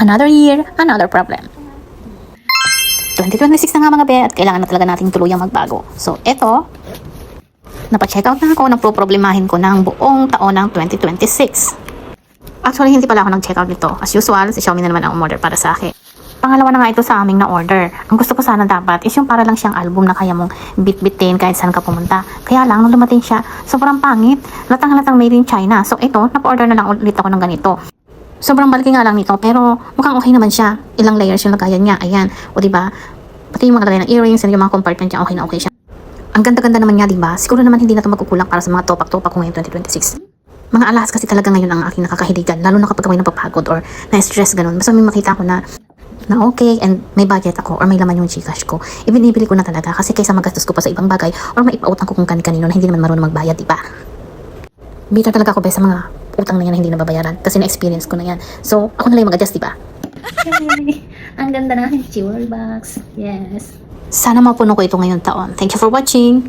Another year, another problem. 2026 na nga mga be, at kailangan na talaga nating tuluyang magbago. So, eto, napacheck out na ako, napoproblemahin ko ng buong taon ng 2026. Actually, hindi pala ako nag-check out nito. As usual, si Xiaomi na naman ang umorder para sa akin. Pangalawa na nga ito sa aming na-order. Ang gusto ko sana dapat is yung para lang siyang album na kaya mong bit-bitin kahit saan ka pumunta. Kaya lang, nung dumating siya, sobrang pangit. Latang-latang made in China. So, ito, napa-order na lang ulit ako ng ganito. Sobrang balaki nga lang nito, pero mukhang okay naman siya. Ilang layers yung lagayan niya. Ayan. O diba, pati yung mga lagay ng earrings and yung mga compartment niya, okay na okay siya. Ang ganda-ganda naman niya, diba? Siguro naman hindi na ito magkukulang para sa mga topak-topak ko ngayon 2026. Mga alahas kasi talaga ngayon ang aking nakakahiligan, lalo na kapag may napapagod or na-stress ganun. Basta may makita ko na okay and may budget ako or may laman yung Gcash ko, ibinibili ko na talaga kasi kaysa magastos ko pa sa ibang bagay or maipautang ko kung kani-kanino na hindi naman marunong magbayad, diba? Bitter talaga ako ba sa mga utang na yan na hindi nababayaran kasi na-experience ko na yan. So, ako na lang yung mag-adjust, diba? Ang ganda ng jewelry box. Yes. Sana mapuno ko ito ngayong taon. Thank you for watching!